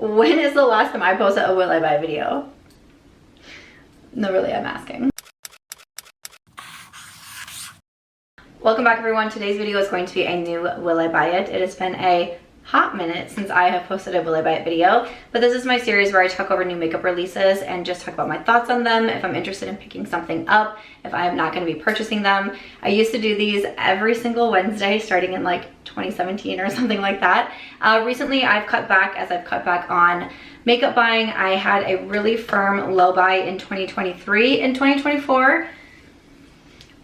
when is the last time I posted a will I buy video? No, really, I'm asking. Welcome back, everyone. Today's video is going to be a new will I buy it. It has been a hot minute since I have posted a will I buy it video, but this is my series where I talk over new makeup releases and just talk about my thoughts on them, if I'm interested in picking something up, if I am not going to be purchasing them. I used to do these every single Wednesday starting in like 2017 or something like that. Recently I've cut back as I've cut back on makeup buying. I had a really firm low buy in 2023. In 2024,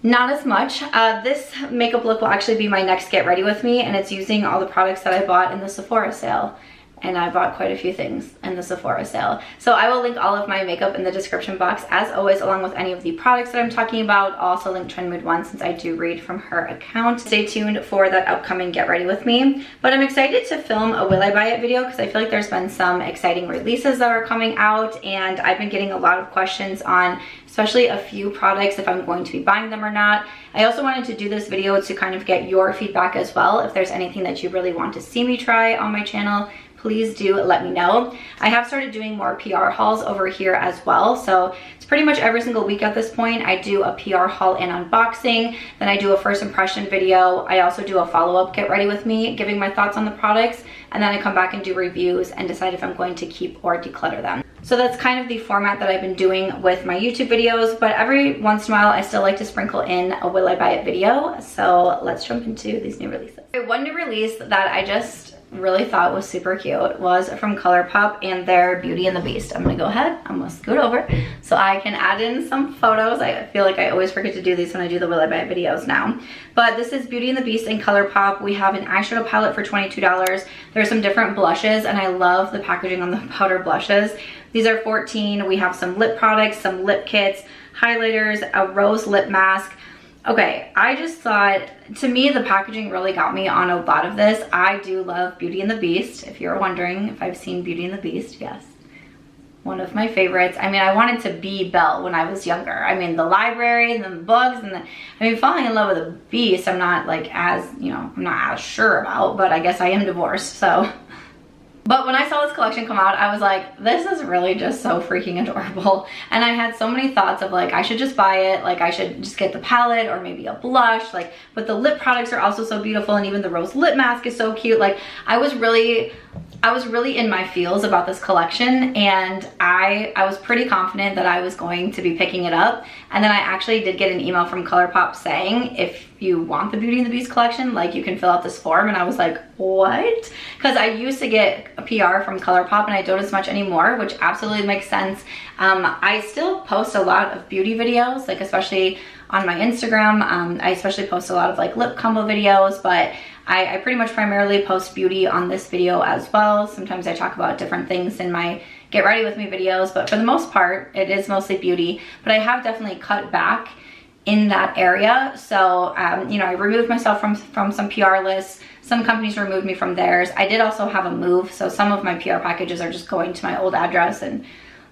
not as much. This makeup look will actually be my next get ready with me, and it's using all the products that I bought in the Sephora sale. And I bought quite a few things in the Sephora sale. So I will link all of my makeup in the description box as always, along with any of the products that I'm talking about. I'll also link Trend Mood 1 since I do read from her account. Stay tuned for that upcoming get ready with me. But I'm excited to film a will I buy it video because I feel like there's been some exciting releases that are coming out, and I've been getting a lot of questions on especially a few products, if I'm going to be buying them or not. I also wanted to do this video to kind of get your feedback as well. If there's anything that you really want to see me try on my channel, please do let me know. I have started doing more PR hauls over here as well. So it's pretty much every single week at this point. I do a PR haul and unboxing, then I do a first impression video. I also do a follow-up get ready with me, giving my thoughts on the products, and then I come back and do reviews and decide if I'm going to keep or declutter them. So that's kind of the format that I've been doing with my YouTube videos, but every once in a while I still like to sprinkle in a will I buy it video. So let's jump into these new releases. One new release that I just really thought was super cute was from Colourpop and their Beauty and the Beast. I'm gonna go ahead, I'm gonna scoot over so I can add in some photos. I feel like I always forget to do these when I do the will I buy it videos now. But this is Beauty and the Beast in Colourpop. We have an eyeshadow palette for $22. There's some different blushes, and I love the packaging on the powder blushes. These are $14. We have some lip products, some lip kits, highlighters, a rose lip mask. Okay, I just thought, to me, the packaging really got me on a lot of this. I do love Beauty and the Beast. If you're wondering if I've seen Beauty and the Beast, yes. One of my favorites. I mean, I wanted to be Belle when I was younger. I mean, the library and the books and the, I mean, falling in love with a beast, I'm not like as, you know, I'm not as sure about, but I guess I am divorced, so. But when I saw this collection come out, I was like, this is really just so freaking adorable. And I had so many thoughts of like, I should just buy it. Like I should just get the palette or maybe a blush. Like, but the lip products are also so beautiful. And even the rose lip mask is so cute. Like I was really in my feels about this collection, and I was pretty confident that I was going to be picking it up. And then I actually did get an email from Colourpop saying, if you want the Beauty and the Beast collection, like you can fill out this form. And I was like, what? Because I used to get a PR from Colourpop and I don't as much anymore, which absolutely makes sense. I still post a lot of beauty videos, like especially on my Instagram. I especially post a lot of like lip combo videos, but I pretty much primarily post beauty on this video as well. Sometimes I talk about different things in my get ready with me videos, but for the most part, it is mostly beauty. But I have definitely cut back in that area. So, you know, I removed myself from some PR lists. Some companies removed me from theirs. I did also have a move. So some of my PR packages are just going to my old address and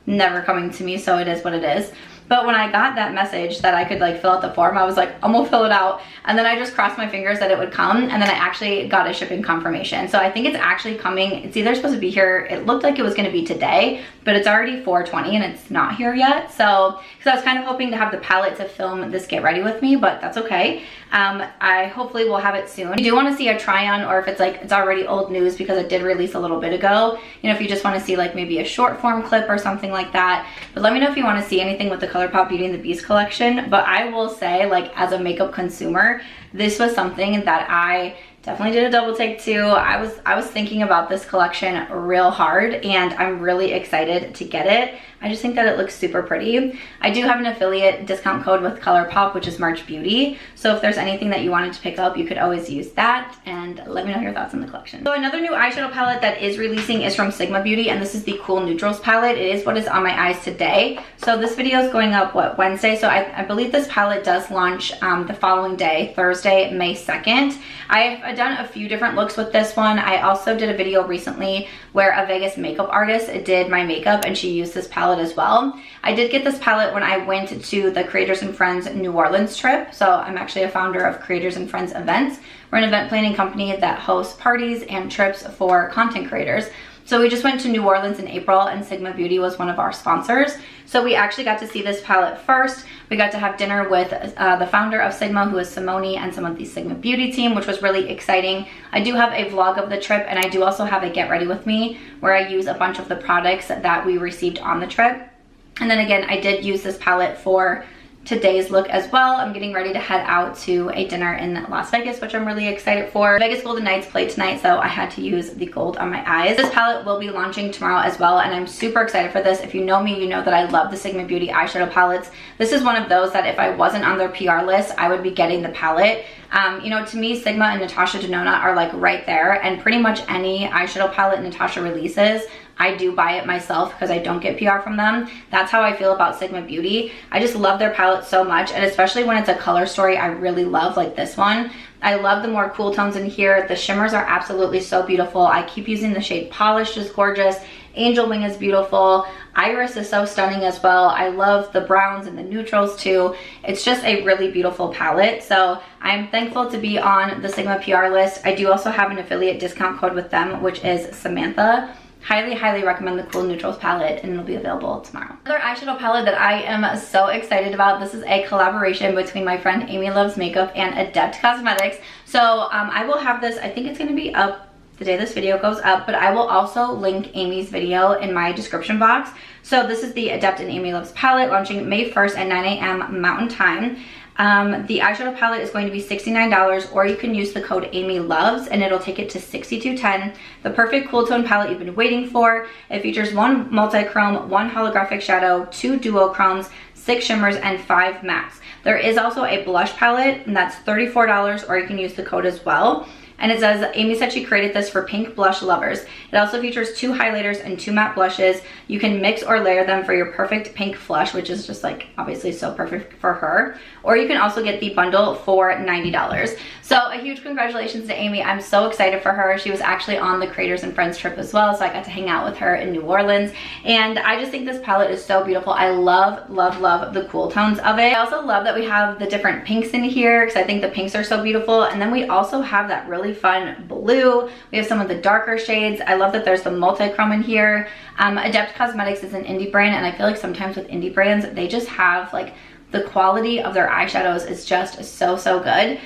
never coming to me. So it is what it is. But when I got that message that I could like fill out the form, I was like, I'm gonna fill it out. And then I just crossed my fingers that it would come. And then I actually got a shipping confirmation. So I think it's actually coming. It's either supposed to be here. It looked like it was gonna be today, but it's already 4:20 and it's not here yet. So, because I was kind of hoping to have the palette to film this get ready with me, but that's okay. I hopefully will have it soon. If you do want to see a try on, or if it's like, it's already old news because it did release a little bit ago, you know, if you just want to see like maybe a short form clip or something like that. But let me know if you want to see anything with the Colourpop Beauty and the Beast collection. But I will say, like, as a makeup consumer, this was something that I definitely did a double take too. I was thinking about this collection real hard, and I'm really excited to get it. I just think that it looks super pretty. I do have an affiliate discount code with Colourpop, which is MARCHBEAUTY. So if there's anything that you wanted to pick up, you could always use that, and let me know your thoughts on the collection. So another new eyeshadow palette that is releasing is from Sigma Beauty, and this is the Cool Neutrals palette. It is what is on my eyes today. So this video is going up, what, Wednesday? So I believe this palette does launch the following day, Thursday, May 2nd. I've done a few different looks with this one. I also did a video recently where a Vegas makeup artist did my makeup, and she used this palette as well. I did get this palette when I went to the Creators and Friends New Orleans trip. So I'm actually a founder of Creators and Friends Events. We're an event planning company that hosts parties and trips for content creators. So we just went to New Orleans in April and Sigma Beauty was one of our sponsors. So we actually got to see this palette first. We got to have dinner with the founder of Sigma, who is Simone, and some of the Sigma Beauty team, which was really exciting. I do have a vlog of the trip, and I do also have a get ready with me where I use a bunch of the products that we received on the trip. And then again, I did use this palette for today's look as well. I'm getting ready to head out to a dinner in Las Vegas, which I'm really excited for. Vegas Golden Knights played tonight, so I had to use the gold on my eyes. This palette will be launching tomorrow as well, and I'm super excited for this. If you know me, you know that I love the Sigma Beauty eyeshadow palettes. This is one of those that if I wasn't on their PR list, I would be getting the palette. You know, to me, Sigma and Natasha Denona are like right there, and pretty much any eyeshadow palette Natasha releases, I do buy it myself because I don't get PR from them. That's how I feel about Sigma Beauty. I just love their palette so much, and especially when it's a color story, I really love, like this one. I love the more cool tones in here. The shimmers are absolutely so beautiful. I keep using the shade Polished, is gorgeous. Angel Wing is beautiful. Iris is so stunning as well. I love the browns and the neutrals too. It's just a really beautiful palette. So I'm thankful to be on the Sigma PR list. I do also have an affiliate discount code with them, which is Samantha. Highly recommend the Cool Neutrals palette, and it'll be available tomorrow. Another eyeshadow palette that I am so excited about. This is a collaboration between my friend Amy Loves Makeup and Adept Cosmetics. So I will have this, I think it's going to be up the day this video goes up, but I will also link Amy's video in my description box. So this is the Adept and Amy Loves palette, launching May 1st at 9 a.m. Mountain Time. The eyeshadow palette is going to be $69, or you can use the code AMYLOVES and it'll take it to $62.10. The perfect cool tone palette you've been waiting for. It features 1 multi-chrome, 1 holographic shadow, 2 duochromes, 6 shimmers, and 5 mattes. There is also a blush palette, and that's $34, or you can use the code as well. And it says, Amy said she created this for pink blush lovers. It also features 2 highlighters and 2 matte blushes. You can mix or layer them for your perfect pink flush, which is just like obviously so perfect for her. Or you can also get the bundle for $90. So a huge congratulations to Amy. I'm so excited for her. She was actually on the Creators and Friends trip as well, so I got to hang out with her in New Orleans. And I just think this palette is so beautiful. I love the cool tones of it. I also love that we have the different pinks in here because I think the pinks are so beautiful. And then we also have that really fun blue. We have some of the darker shades. I love that there's the multi-chrome in here. Adept Cosmetics is an indie brand, and I feel like sometimes with indie brands, they just have like the quality of their eyeshadows is just so good.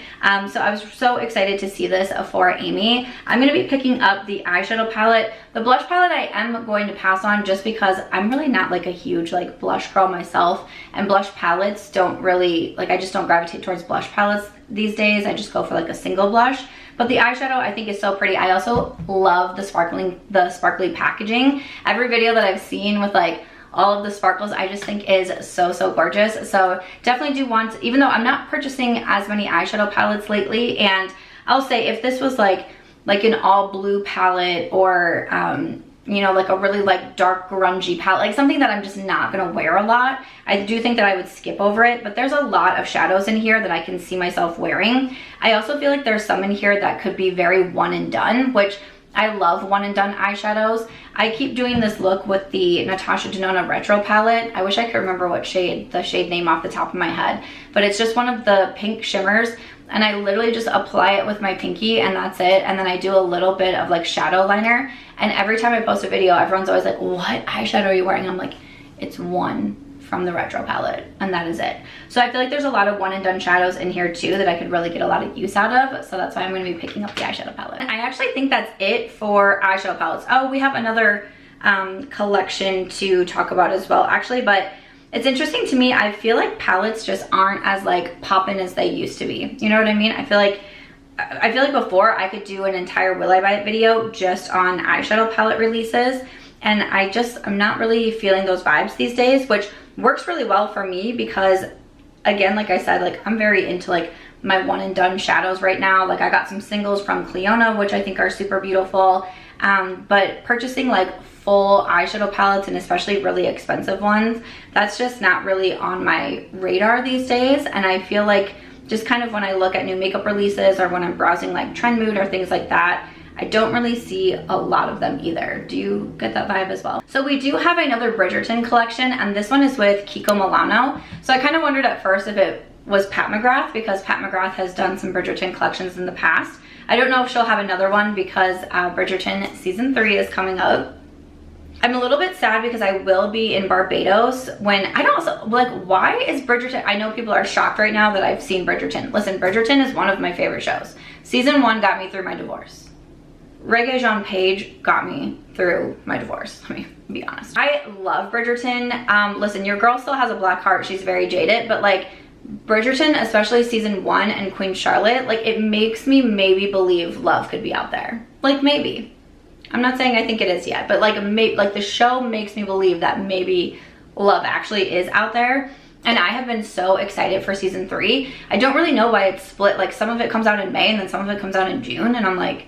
So I was so excited to see this for Amy. I'm going to be picking up the eyeshadow palette. The blush palette I am going to pass on just because I'm really not like a huge like blush girl myself, and blush palettes don't really, like I just don't gravitate towards blush palettes these days. I just go for like a single blush. But the eyeshadow I think is so pretty. I also love the sparkly packaging. Every video that I've seen with like all of the sparkles I just think is so gorgeous. So definitely do want, even though I'm not purchasing as many eyeshadow palettes lately, and I'll say if this was like an all blue palette, or you know, like a really like dark grungy palette, like something that I'm just not gonna wear a lot, I do think that I would skip over it. But there's a lot of shadows in here that I can see myself wearing. I also feel like there's some in here that could be very one and done, which I love one and done eyeshadows. I keep doing this look with the Natasha Denona Retro palette. I wish I could remember what shade, the shade name off the top of my head, but it's just one of the pink shimmers, and I literally just apply it with my pinky and that's it. And then I do a little bit of like shadow liner, and every time I post a video, everyone's always like, what eyeshadow are you wearing? I'm like, it's one from the Retro palette, and that is it. So I feel like there's a lot of one and done shadows in here too that I could really get a lot of use out of. So that's why I'm going to be picking up the eyeshadow palette. And I actually think that's it for eyeshadow palettes. Oh, we have another collection to talk about as well actually, but it's interesting to me. I feel like palettes just aren't as like poppin' as they used to be. You know what I mean? I feel like before I could do an entire Will I Buy It video just on eyeshadow palette releases, and I'm not really feeling those vibes these days, which works really well for me because, again, like I said, like I'm very into like my one and done shadows right now. Like I got some singles from Cleona, which I think are super beautiful, but purchasing like full eyeshadow palettes, and especially really expensive ones, that's just not really on my radar these days. And I feel like just kind of when I look at new makeup releases, or when I'm browsing like Trend Mood or things like that, I don't really see a lot of them either. Do you get that vibe as well? So we do have another Bridgerton collection, and this one is with Kiko Milano. So I kind of wondered at first if it was Pat McGrath, because Pat McGrath has done some Bridgerton collections in the past. I don't know if she'll have another one because Bridgerton season 3 is coming up. sad because I will be in Barbados when I don't, like, why is Bridgerton, I know people are shocked right now that I've seen Bridgerton. Listen, Bridgerton is one of my favorite shows. Season 1 got me through my divorce. Reggae Jean Page got me through my divorce, let me be honest. I love Bridgerton. Listen, your girl still has a black heart, she's very jaded, but like Bridgerton, especially season 1 and Queen Charlotte, like it makes me maybe believe love could be out there. Like maybe. I'm not saying I think it is yet, but like the show makes me believe that maybe love actually is out there. And I have been so excited for season 3. I don't really know why it's split. Like some of it comes out in May and then some of it comes out in June, and I'm like,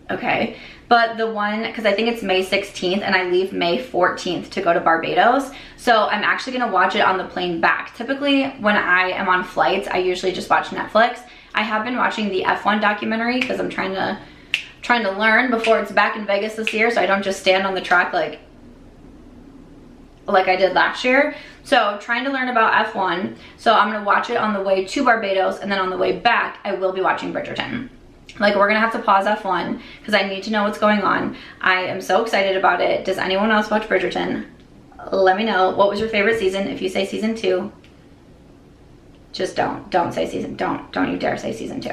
okay. But the one, because I think it's May 16th and I leave May 14th to go to Barbados. So I'm actually gonna watch it on the plane back. Typically when I am on flights, I usually just watch Netflix. I have been watching the F1 documentary because I'm trying to learn before it's back in Vegas this year, so I don't just stand on the track like I did last year. So trying to learn about F1. So I'm gonna watch it on the way to Barbados, and then on the way back, I will be watching Bridgerton. Like we're gonna have to pause F1 because I need to know what's going on. I am so excited about it. Does anyone else watch Bridgerton? Let me know. What was your favorite season? If you say season 2, just don't say season, don't you dare say season 2.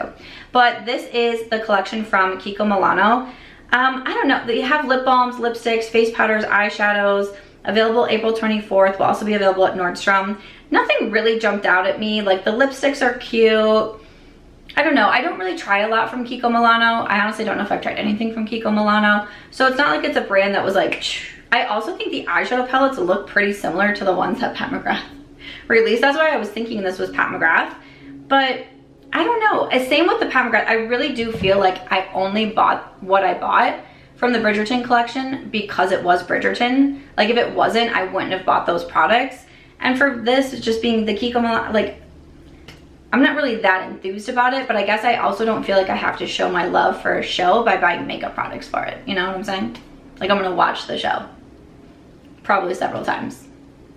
But this is the collection from Kiko Milano. I don't know, they have lip balms, lipsticks, face powders, eyeshadows, available April 24th, will also be available at Nordstrom. Nothing really jumped out at me, like the lipsticks are cute. I don't know, I don't really try a lot from Kiko Milano. I honestly don't know if I've tried anything from Kiko Milano. So it's not like it's a brand that was like, I also think the eyeshadow palettes look pretty similar to the ones that Pat McGrath released. That's why I was thinking this was Pat McGrath, but I don't know. Same with the Pat McGrath. I really do feel like I only bought what I bought from the Bridgerton collection because it was Bridgerton. Like if it wasn't, I wouldn't have bought those products. And for this, just being the Kiko Milano, like I'm not really that enthused about it, but I guess I also don't feel like I have to show my love for a show by buying makeup products for it. You know what I'm saying? Like I'm gonna watch the show probably several times.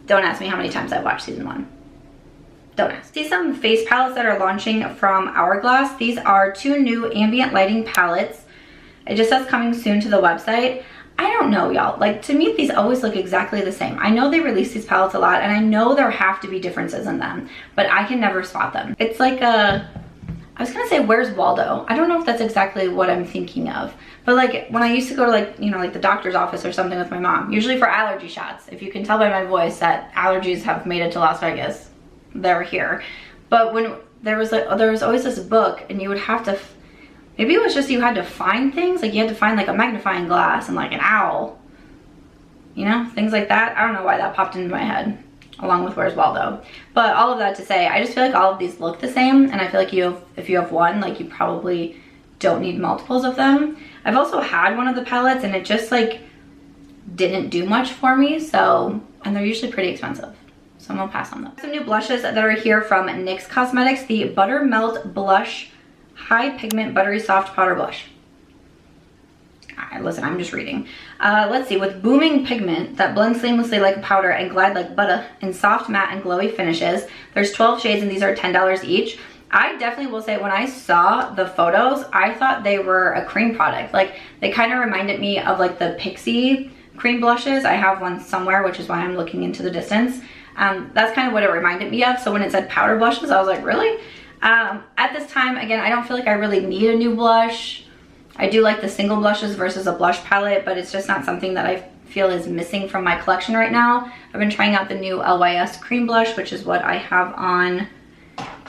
Don't ask me how many times I've watched season 1. Don't ask. See some face palettes that are launching from Hourglass. These are 2 new ambient lighting palettes. It just says coming soon to the website. I don't know, y'all. Like to me, these always look exactly the same. I know they release these palettes a lot and I know there have to be differences in them, but I can never spot them. It's like a, I was gonna say, where's Waldo? I don't know if that's exactly what I'm thinking of. But like when I used to go to like, you know, like the doctor's office or something with my mom, usually for allergy shots. If you can tell by my voice that allergies have made it to Las Vegas, they're here. But when there was always this book and you would have to, maybe it was just you had to find things, like you had to find like a magnifying glass and like an owl, you know, things like that. I don't know why that popped into my head along with Where's Waldo. But all of that to say, I just feel like all of these look the same, and I feel like if you have one, like you probably don't need multiples of them. I've also had one of the palettes and it just like didn't do much for me, so, and they're usually pretty expensive, so I'm gonna pass on them. Some new blushes that are here from NYX Cosmetics, the Buttermelt Blush High Pigment Buttery Soft Powder Blush. Listen, I'm just reading. Let's see, with booming pigment that blends seamlessly like a powder and glide like butter in soft, matte, and glowy finishes. There's 12 shades and these are $10 each. I definitely will say when I saw the photos, I thought they were a cream product. Like they kind of reminded me of like the Pixie cream blushes. I have one somewhere, which is why I'm looking into the distance. That's kind of what it reminded me of. So when it said powder blushes, I was like, really? At this time, again, I don't feel like I really need a new blush. I do like the single blushes versus a blush palette, but it's just not something that I feel is missing from my collection right now. I've been trying out the new LYS cream blush, which is what I have on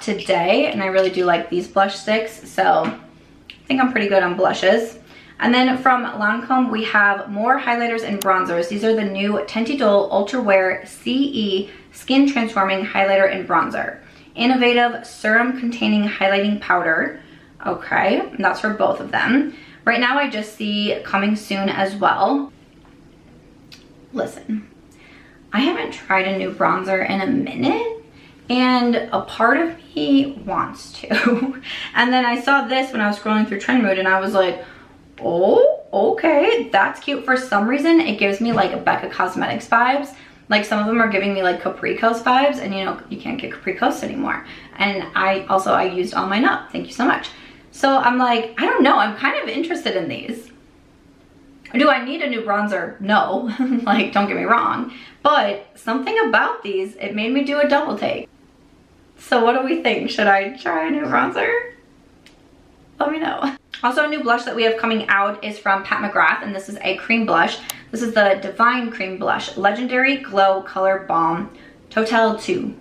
today, and I really do like these blush sticks, so I think I'm pretty good on blushes. And then from Lancome, we have more highlighters and bronzers. These are the new Tenti Dole Ultra Wear CE Skin Transforming Highlighter and Bronzer. Innovative serum containing highlighting powder. Okay, and that's for both of them. Right now I just see coming soon as well. Listen, I haven't tried a new bronzer in a minute, and a part of me wants to. And then I saw this when I was scrolling through Trend Mood and I was like, oh, okay, that's cute. For some reason, it gives me like Becca Cosmetics vibes. Like some of them are giving me like Capricos vibes, and you know, you can't get Capricos anymore. And I used all mine up. Thank you so much. So I'm like, I don't know, I'm kind of interested in these. Do I need a new bronzer? No. Like, don't get me wrong. But something about these, it made me do a double take. So what do we think? Should I try a new bronzer? Let me know. Also, a new blush that we have coming out is from Pat McGrath, and this is a cream blush. This is the Divine Cream Blush, Legendary Glow Color Balm, Total 2.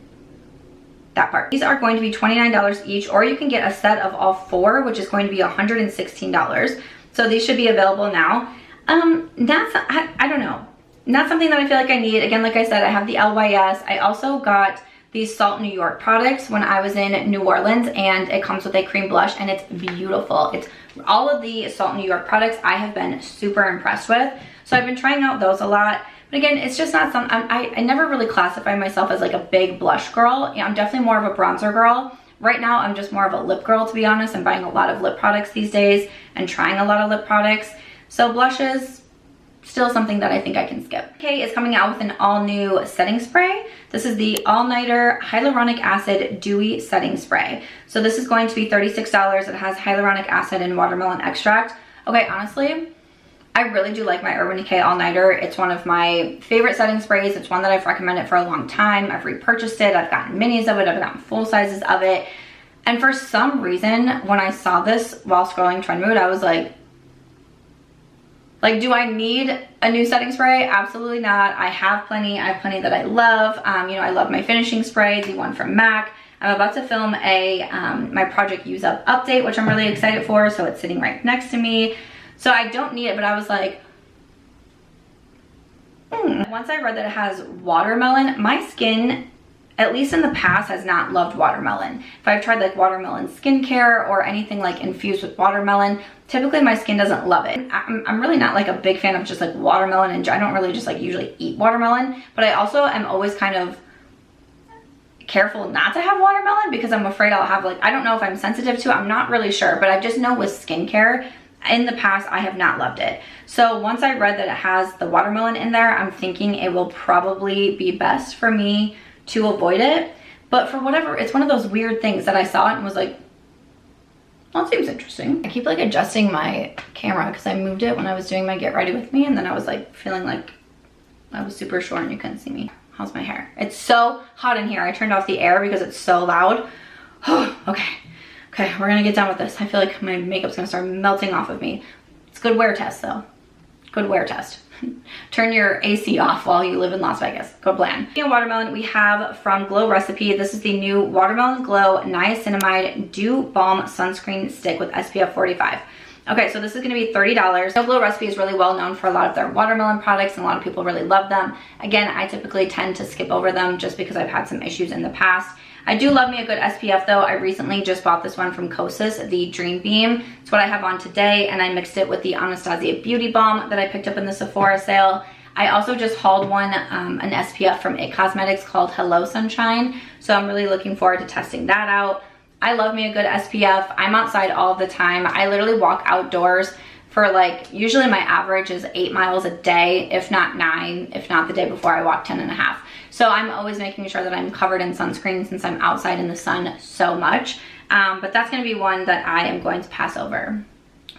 That part. These are going to be $29 each, or you can get a set of all 4, which is going to be $116. So these should be available now. I don't know. Not something that I feel like I need. Again, like I said, I have the LYS. I also got these Salt New York products when I was in New Orleans, and it comes with a cream blush, and it's beautiful. It's all of the Salt New York products I have been super impressed with. So I've been trying out those a lot. But again, it's just not something, I never really classify myself as like a big blush girl. Yeah, I'm definitely more of a bronzer girl. Right now, I'm just more of a lip girl, to be honest. I'm buying a lot of lip products these days and trying a lot of lip products. So blushes, still something that I think I can skip. Okay, is coming out with an all-new setting spray. This is the All Nighter Hyaluronic Acid Dewy Setting Spray. So this is going to be $36. It has hyaluronic acid and watermelon extract. Okay, honestly, I really do like my Urban Decay All Nighter. It's one of my favorite setting sprays. It's one that I've recommended for a long time. I've repurchased it. I've gotten minis of it. I've gotten full sizes of it. And for some reason, when I saw this while scrolling Trendmood, I was like, do I need a new setting spray? Absolutely not. I have plenty. I have plenty that I love. You know, I love my finishing spray, the one from MAC. I'm about to film my Project Use Up update, which I'm really excited for. So it's sitting right next to me. So I don't need it, but I was like, Once I read that it has watermelon, my skin, at least in the past, has not loved watermelon. If I've tried like watermelon skincare or anything like infused with watermelon, typically my skin doesn't love it. I'm really not like a big fan of just like watermelon, and I don't really just like usually eat watermelon, but I also am always kind of careful not to have watermelon because I'm afraid I'll have like, I don't know if I'm sensitive to it, I'm not really sure, but I just know with skincare, in the past, I have not loved it. So once I read that it has the watermelon in there, I'm thinking it will probably be best for me to avoid it. But for whatever, it's one of those weird things that I saw it and was like, well, it seems interesting. I keep like adjusting my camera because I moved it when I was doing my get ready with me, and then I was like feeling like I was super short and you couldn't see me. How's my hair? It's so hot in here. I turned off the air because it's so loud. Okay, we're gonna get done with this. I feel like my makeup's gonna start melting off of me. It's a good wear test though. Good wear test. Turn your AC off while you live in Las Vegas. Good plan. Watermelon we have from Glow Recipe. This is the new Watermelon Glow Niacinamide Dew Balm Sunscreen Stick with SPF 45. Okay, so this is gonna be $30. Glow Recipe is really well known for a lot of their watermelon products, and a lot of people really love them. Again, I typically tend to skip over them just because I've had some issues in the past. I do love me a good SPF though. I recently just bought this one from Kosas, the Dream Beam. It's what I have on today, and I mixed it with the Anastasia Beauty Balm that I picked up in the Sephora sale. I also just hauled one, an SPF from NYx Cosmetics called Hello Sunshine, so I'm really looking forward to testing that out. I love me a good SPF. I'm outside all the time. I literally walk outdoors for like, usually my average is 8 miles a day, if not 9, if not the day before I walk 10.5. So I'm always making sure that I'm covered in sunscreen since I'm outside in the sun so much. But that's gonna be one that I am going to pass over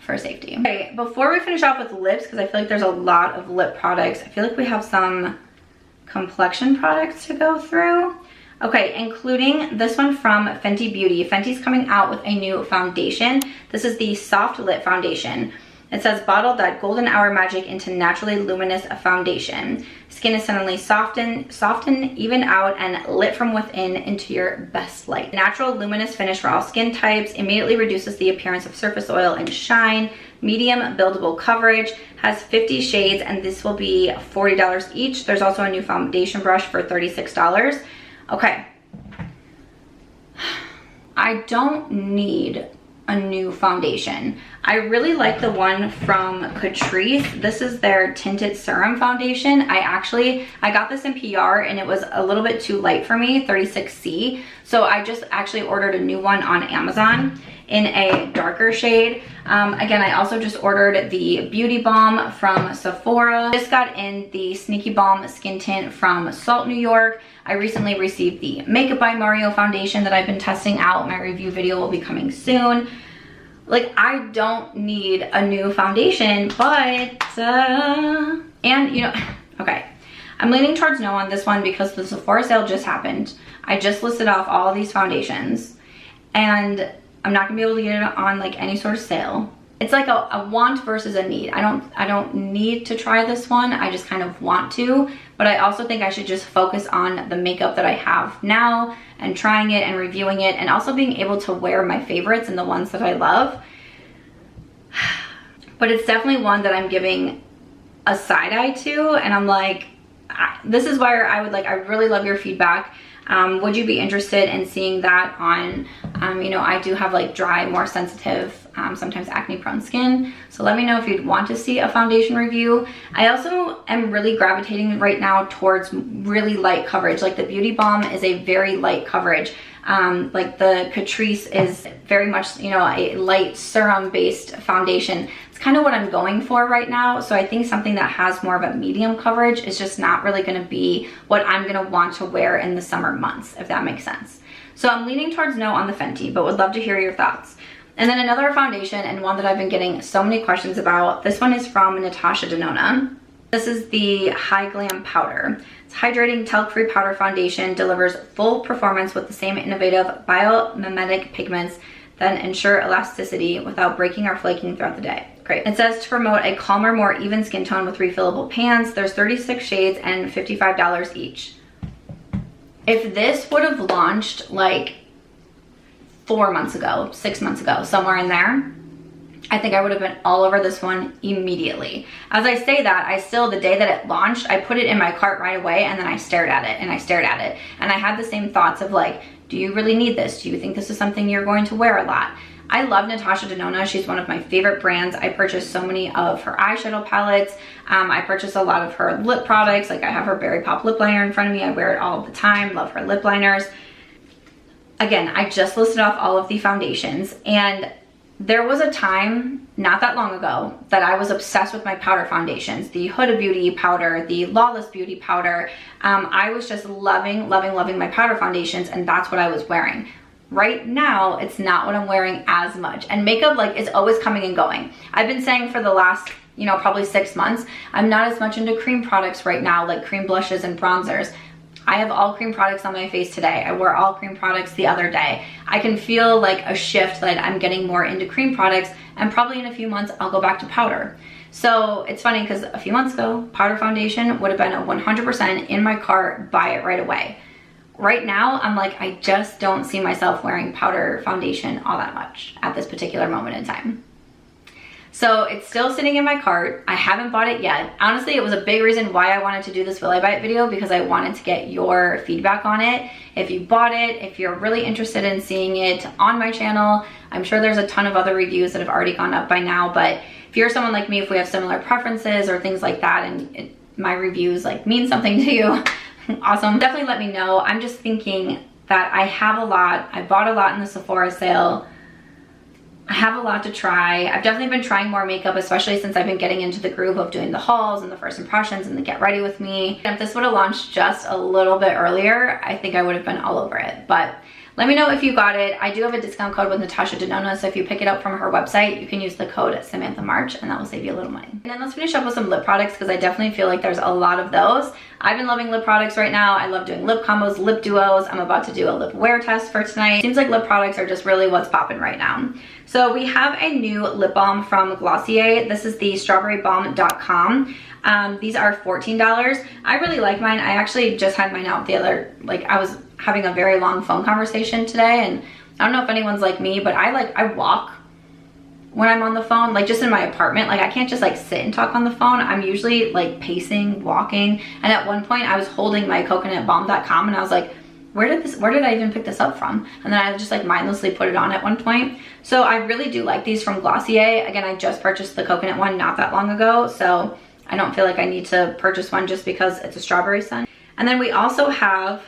for safety. Okay, before we finish off with lips, because I feel like there's a lot of lip products, I feel like we have some complexion products to go through. Okay, including this one from Fenty Beauty. Fenty's coming out with a new foundation. This is the Soft Lit Foundation. It says, bottle that golden hour magic into naturally luminous foundation. Skin is suddenly soften, even out, and lit from within into your best light. Natural luminous finish for all skin types. Immediately reduces the appearance of surface oil and shine. Medium buildable coverage. Has 50 shades, and this will be $40 each. There's also a new foundation brush for $36. Okay. I don't need a new foundation. I really like the one from Catrice. This is their tinted serum foundation. I got this in PR and it was a little bit too light for me, 36C. So I just actually ordered a new one on Amazon in a darker shade. Again, I also just ordered the Beauty Balm from Sephora. Just got in the Sneaky Balm Skin Tint from Salt New York. I recently received the Makeup by Mario foundation that I've been testing out. My review video will be coming soon. Like, I don't need a new foundation, but, and you know, okay. I'm leaning towards no on this one because the Sephora sale just happened. I just listed off all these foundations and I'm not gonna be able to get it on like any sort of sale. It's like a want versus a need. I don't need to try this one. I just kind of want to, but I also think I should just focus on the makeup that I have now and trying it and reviewing it and also being able to wear my favorites and the ones that I love. But it's definitely one that I'm giving a side eye to, and I'm like, this is where I would like, I really love your feedback. Would you be interested in seeing that on, you know, I do have like dry, more sensitive, sometimes acne prone skin. So let me know if you'd want to see a foundation review. I also am really gravitating right now towards really light coverage. Like the Beauty Balm is a very light coverage. Like the Catrice is very much, you know, a light serum based foundation. It's kind of what I'm going for right now. So I think something that has more of a medium coverage is just not really going to be what I'm going to want to wear in the summer months, if that makes sense. So I'm leaning towards no on the Fenty, but would love to hear your thoughts. And then another foundation, and one that I've been getting so many questions about. This one is from Natasha Denona. This is the High Glam Powder. It's hydrating talc-free powder foundation, delivers full performance with the same innovative biomimetic pigments that ensure elasticity without breaking or flaking throughout the day. Great. It says to promote a calmer, more even skin tone with refillable pans. There's 36 shades and $55 each. If this would have launched like 4 months ago, 6 months ago, somewhere in there, I think I would have been all over this one immediately. As I say that, I still, the day that it launched, I put it in my cart right away and then I stared at it and I stared at it. And I had the same thoughts of like, do you really need this? Do you think this is something you're going to wear a lot? I love Natasha Denona. She's one of my favorite brands. I purchased so many of her eyeshadow palettes. I purchased a lot of her lip products. Like I have her Berry Pop lip liner in front of me. I wear it all the time. Love her lip liners. Again, I just listed off all of the foundations, and there was a time not that long ago that I was obsessed with my powder foundations, the Huda Beauty powder, the Lawless Beauty powder. I was just loving my powder foundations, and that's what I was wearing. Right now, it's not what I'm wearing as much, and makeup like is always coming and going. I've been saying for the last, you know, probably 6 months, I'm not as much into cream products right now, like cream blushes and bronzers. I have all cream products on my face today. I wore all cream products the other day. I can feel like a shift that I'm getting more into cream products, and probably in a few months I'll go back to powder. So it's funny because a few months ago, powder foundation would have been a 100% in my cart, buy it right away. Right now, I'm like, I just don't see myself wearing powder foundation all that much at this particular moment in time. So it's still sitting in my cart. I haven't bought it yet. Honestly, it was a big reason why I wanted to do this Will I Buy It video, because I wanted to get your feedback on it. If you bought it, if you're really interested in seeing it on my channel, I'm sure there's a ton of other reviews that have already gone up by now, but if you're someone like me, if we have similar preferences or things like that, and my reviews like mean something to you, awesome, definitely let me know. I'm just thinking that I have a lot. I bought a lot in the Sephora sale. I have a lot to try. I've definitely been trying more makeup, especially since I've been getting into the groove of doing the hauls and the first impressions and the get ready with me. And if this would have launched just a little bit earlier, I think I would have been all over it. But let me know if you got it. I do have a discount code with Natasha Denona, so if you pick it up from her website, you can use the code Samantha March, and that will save you a little money. And then let's finish up with some lip products, because I definitely feel like there's a lot of those. I've been loving lip products right now. I love doing lip combos, lip duos. I'm about to do a lip wear test for tonight. Seems like lip products are just really what's popping right now. So we have a new lip balm from Glossier. This is the strawberrybalm.com. These are $14. I really like mine. I actually just had mine out the other, like I was having a very long phone conversation today, and I don't know if anyone's like me, but I walk when I'm on the phone, like just in my apartment. Like I can't just like sit and talk on the phone. I'm usually like pacing, walking. And at one point I was holding my coconutbalm.com and I was like, where did I even pick this up from? And then I just like mindlessly put it on at one point. So I really do like these from Glossier. Again, I just purchased the coconut one not that long ago, so I don't feel like I need to purchase one just because it's a strawberry scent. And then we also have,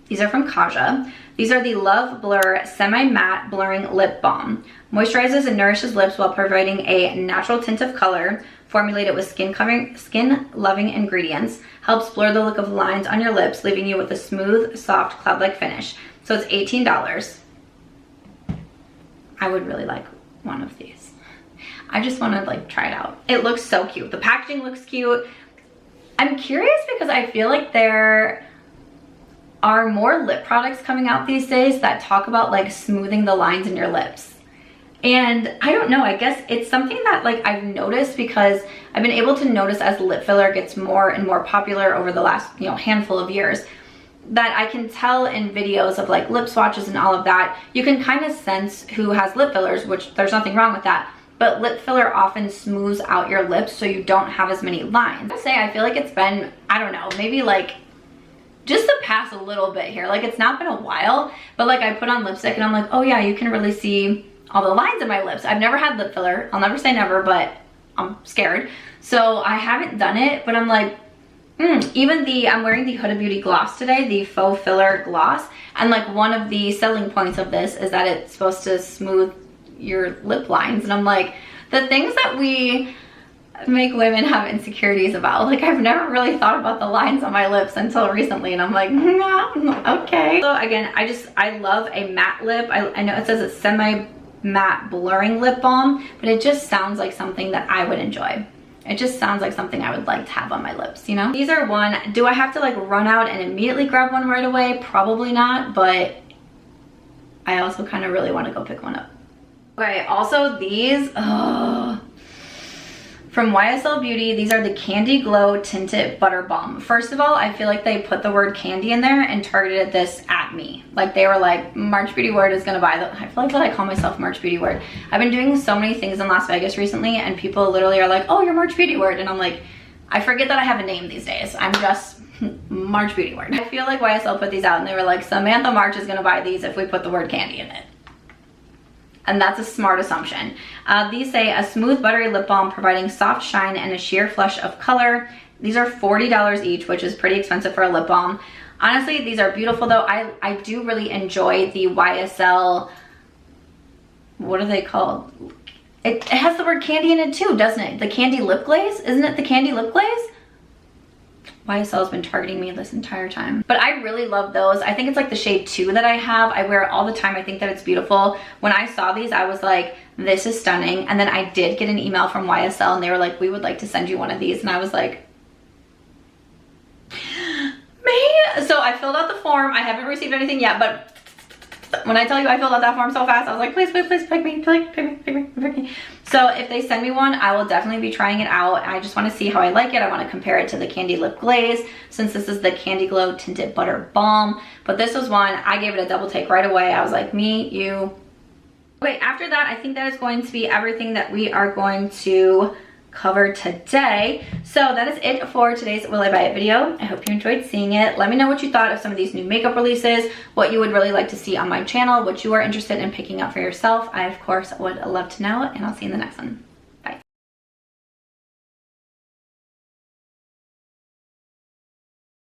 these are from Kaja. These are the Love Blur Semi-Matte Blurring Lip Balm. Moisturizes and nourishes lips while providing a natural tint of color. Formulated with skin-loving ingredients. Helps blur the look of lines on your lips, leaving you with a smooth, soft, cloud-like finish. So it's $18. I would really like one of these. I just want to like try it out. It looks so cute. The packaging looks cute. I'm curious because I feel like there are more lip products coming out these days that talk about like smoothing the lines in your lips. And I don't know, I guess it's something that like I've noticed because I've been able to notice as lip filler gets more and more popular over the last, you know, handful of years, that I can tell in videos of like lip swatches and all of that, you can kind of sense who has lip fillers, which there's nothing wrong with that. But lip filler often smooths out your lips so you don't have as many lines. I say I feel like it's been, I don't know, maybe like just the past a little bit here. Like it's not been a while, but like I put on lipstick and I'm like, oh yeah, you can really see all the lines in my lips. I've never had lip filler. I'll never say never, but I'm scared. So I haven't done it, but I'm like, even I'm wearing the Huda Beauty gloss today, the faux filler gloss. And like one of the selling points of this is that it's supposed to smooth your lip lines. And I'm like, the things that we make women have insecurities about, like I've never really thought about the lines on my lips until recently, and I'm like, okay. So again, I love a matte lip. I know it says it's semi-matte blurring lip balm, but it just sounds like something that I would enjoy. It just sounds like something I would like to have on my lips, you know? These are one, do I have to like run out and immediately grab one right away? Probably not, but I also kind of really want to go pick one up. Okay, also these, from YSL Beauty, these are the Candy Glow Tinted Butter Balm. First of all, I feel like they put the word candy in there and targeted this at me. Like they were like, March Beauty Word is gonna buy the, I feel like that I call myself March Beauty Word. I've been doing so many things in Las Vegas recently and people literally are like, oh, you're March Beauty Word. And I'm like, I forget that I have a name these days. I'm just March Beauty Word. I feel like YSL put these out and they were like, Samantha March is gonna buy these if we put the word candy in it. And that's a smart assumption. These say a smooth buttery lip balm providing soft shine and a sheer flush of color. These are $40 each, which is pretty expensive for a lip balm. Honestly, these are beautiful though. I do really enjoy the YSL, what are they called? It has the word candy in it too, doesn't it? The candy lip glaze? Isn't it the candy lip glaze? YSL has been targeting me this entire time. But I really love those. I think it's like the shade 2 that I have. I wear it all the time. I think that it's beautiful. When I saw these, I was like, this is stunning. And then I did get an email from YSL and they were like, we would like to send you one of these. And I was like, me? So I filled out the form. I haven't received anything yet, but when I tell you I filled out that form so fast, I was like, please, please, please pick me, pick me. So if they send me one, I will definitely be trying it out. I just want to see how I like it. I want to compare it to the Candy Lip Glaze since this is the Candy Glow Tinted Butter Balm. But this was one, I gave it a double take right away. I was like, me, you. Okay, after that, I think that is going to be everything that we are going to cover today. So that is it for today's Will I Buy It video. I hope you enjoyed seeing it. Let me know what you thought of some of these new makeup releases, what you would really like to see on my channel, what you are interested in picking up for yourself. I, of course, would love to know, and I'll see you in the next one.